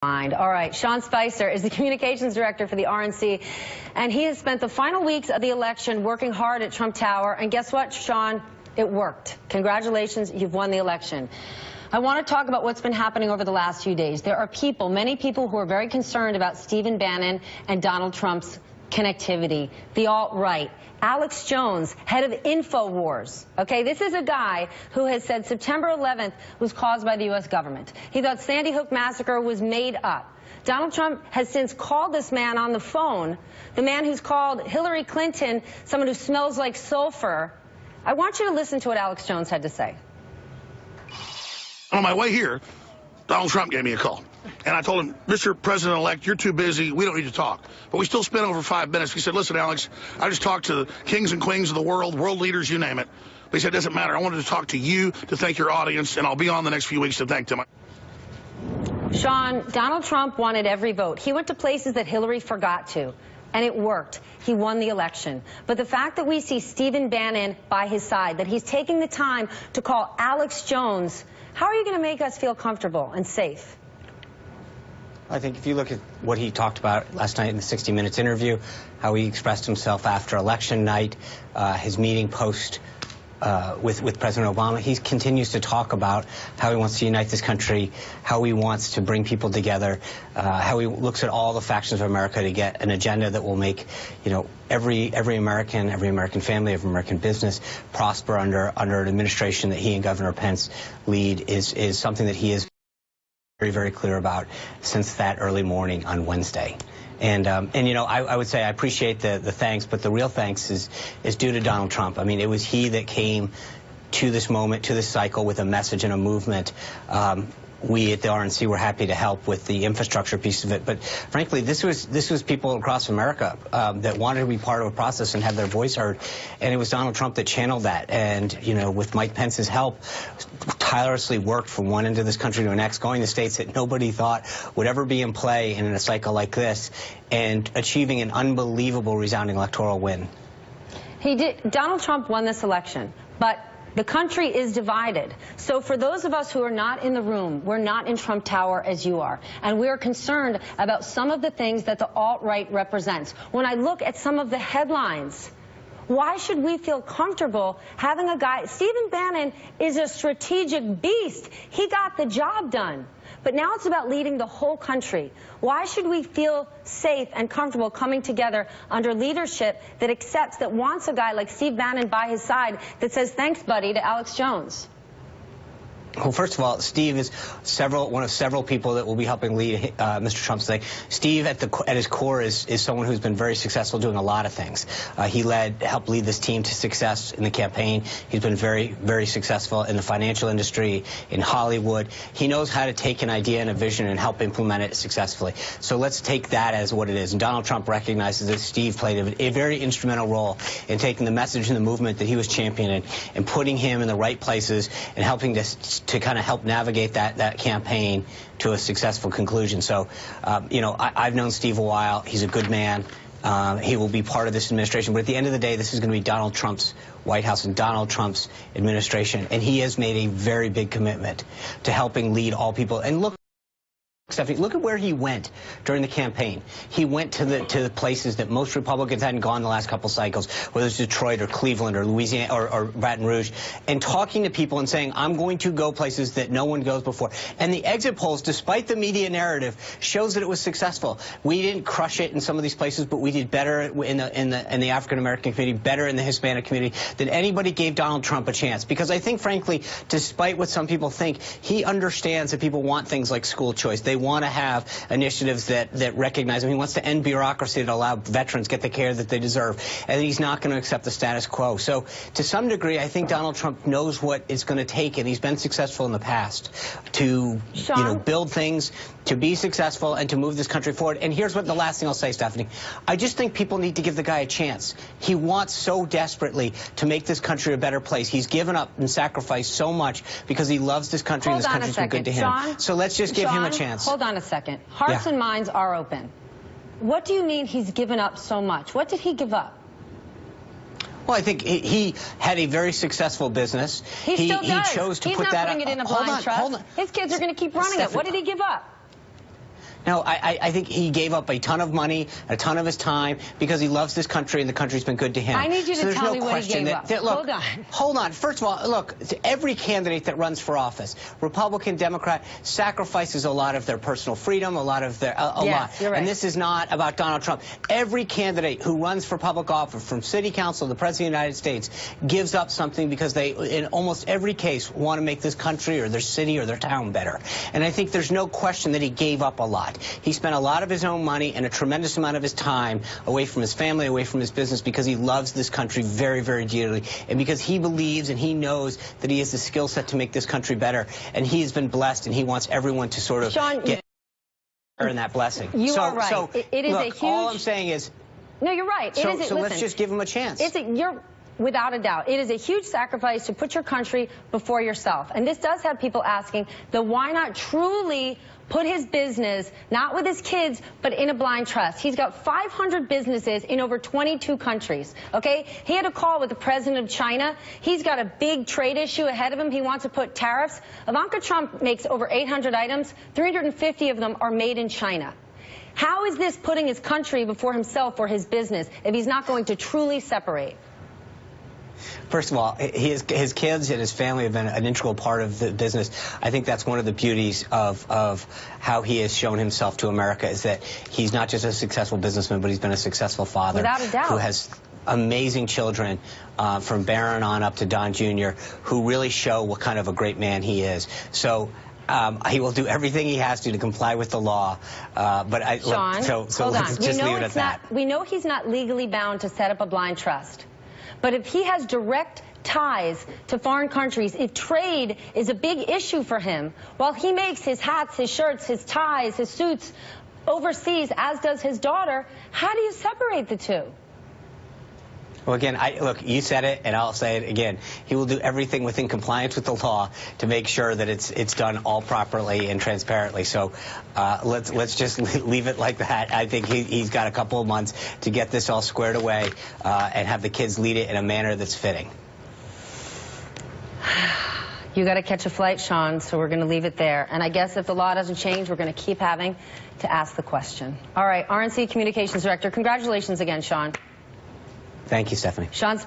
All right, Sean Spicer is the communications director for the RNC, and he has spent the final weeks of the election working hard at Trump Tower. And guess what, Sean? It worked. Congratulations, you've won the election. I want to talk about what's been happening over the last few days. There are people, many people, who are very concerned about Stephen Bannon and Donald Trump's connectivity. The alt-right. Alex Jones, head of InfoWars. Okay, this is a guy who has said September 11th was caused by the U.S. government. He thought Sandy Hook massacre was made up. Donald Trump has since called this man on the phone, the man who's called Hillary Clinton someone who smells like sulfur. I want you to listen to what Alex Jones had to say. On my way here, Donald Trump gave me a call. And I told him, Mr. President-elect, you're too busy. We don't need to talk. But we still spent over 5 minutes. He said, listen, Alex, I just talked to the kings and queens of the world leaders, you name it. But he said, it doesn't matter. I wanted to talk to you to thank your audience, and I'll be on the next few weeks to thank them. Sean, Donald Trump wanted every vote. He went to places that Hillary forgot to, and it worked. He won the election. But the fact that we see Stephen Bannon by his side, that he's taking the time to call Alex Jones, how are you going to make us feel comfortable and safe? I think if you look at what he talked about last night in the 60 Minutes interview, how he expressed himself after election night, his meeting post with President Obama, he continues to talk about how he wants to unite this country, how he wants to bring people together, how he looks at all the factions of America to get an agenda that will make, you know, every American family, every American business prosper under an administration that he and Governor Pence lead is something that he is very, very clear about since that early morning on Wednesday. And you know, I would say I appreciate the thanks, but the real thanks is due to Donald Trump. I mean, it was he that came to this moment, to this cycle, with a message and a movement. We at the RNC were happy to help with the infrastructure piece of it, but frankly, this was people across America that wanted to be part of a process and have their voice heard, and it was Donald Trump that channeled that. And you know, with Mike Pence's help, tirelessly worked from one end of this country to the next, going to states that nobody thought would ever be in play in a cycle like this, and achieving an unbelievable, resounding electoral win. He did. Donald Trump won this election, but the country is divided. So for those of us who are not in the room, we're not in Trump Tower as you are, and we're concerned about some of the things that the alt-right represents. When I look at some of the headlines, why should we feel comfortable having a guy? Stephen Bannon is a strategic beast. He got the job done. But now it's about leading the whole country. Why should we feel safe and comfortable coming together under leadership that accepts, that wants a guy like Steve Bannon by his side, that says, thanks, buddy, to Alex Jones? Well, first of all, Steve is one of several people that will be helping lead Mr. Trump's thing. Steve, at his core, is someone who's been very successful doing a lot of things. He helped lead this team to success in the campaign. He's been very, very successful in the financial industry, in Hollywood. He knows how to take an idea and a vision and help implement it successfully. So let's take that as what it is. And Donald Trump recognizes that Steve played a very instrumental role in taking the message and the movement that he was championing and putting him in the right places and helping to kind of help navigate that campaign to a successful conclusion. So, you know, I've known Steve a while. He's a good man. He will be part of this administration. But at the end of the day, this is going to be Donald Trump's White House and Donald Trump's administration. And he has made a very big commitment to helping lead all people. And look, Stephanie, look at where he went during the campaign. He went to the places that most Republicans hadn't gone the last couple cycles, whether it's Detroit or Cleveland or Louisiana or Baton Rouge, and talking to people and saying, I'm going to go places that no one goes before. And the exit polls, despite the media narrative, shows that it was successful. We didn't crush it in some of these places, but we did better in the African-American community, better in the Hispanic community, than anybody gave Donald Trump a chance. Because I think, frankly, despite what some people think, he understands that people want things like school choice. They want to have initiatives that recognize him. He wants to end bureaucracy to allow veterans get the care that they deserve. And he's not going to accept the status quo. So to some degree, I think Donald Trump knows what it's going to take, and he's been successful in the past to build things, to be successful, and to move this country forward. And here's what the last thing I'll say, Stephanie. I just think people need to give the guy a chance. He wants so desperately to make this country a better place. He's given up and sacrificed so much because he loves this country, and this country's been good to him. Sean, so let's just give him a chance. Hold on a second. Hearts and minds are open. What do you mean he's given up so much? What did he give up? Well, I think he had a very successful business. He still does. He chose to He's put not that putting it in a blind trust. His kids are going to keep running it. What did he give up? No, I think he gave up a ton of money, a ton of his time, because he loves this country and the country's been good to him. I need you to tell me what he gave up. Look, hold on. First of all, look, every candidate that runs for office, Republican, Democrat, sacrifices a lot of their personal freedom, a lot. You're right. And this is not about Donald Trump. Every candidate who runs for public office, from city council to the president of the United States, gives up something because they, in almost every case, want to make this country or their city or their town better. And I think there's no question that he gave up a lot. He spent a lot of his own money and a tremendous amount of his time away from his family, away from his business, because he loves this country very, very dearly, and because he believes and he knows that he has the skill set to make this country better, and he's been blessed, and he wants everyone to sort of get in that blessing. You are right. So it is look, a huge... all I'm saying is... No, you're right. So let's just give him a chance. You're... Without a doubt, it is a huge sacrifice to put your country before yourself. And this does have people asking, then why not truly put his business, not with his kids, but in a blind trust? He's got 500 businesses in over 22 countries, okay? He had a call with the president of China. He's got a big trade issue ahead of him. He wants to put tariffs. Ivanka Trump makes over 800 items. 350 of them are made in China. How is this putting his country before himself or his business if he's not going to truly separate? First of all, his kids and his family have been an integral part of the business. I think that's one of the beauties of how he has shown himself to America, is that he's not just a successful businessman, but he's been a successful father. Without a doubt. Who has amazing children, from Barron on up to Don Jr., who really show what kind of a great man he is. So he will do everything he has to comply with the law. But Sean, so let's just leave it at that. We know he's not legally bound to set up a blind trust. But if he has direct ties to foreign countries, if trade is a big issue for him, while he makes his hats, his shirts, his ties, his suits overseas, as does his daughter, how do you separate the two? Well, again, look, you said it, and I'll say it again. He will do everything within compliance with the law to make sure that it's done all properly and transparently. So let's just leave it like that. I think he's got a couple of months to get this all squared away and have the kids lead it in a manner that's fitting. You got to catch a flight, Sean, so we're going to leave it there. And I guess if the law doesn't change, we're going to keep having to ask the question. All right, RNC Communications Director, congratulations again, Sean. Thank you, Stephanie. Sean's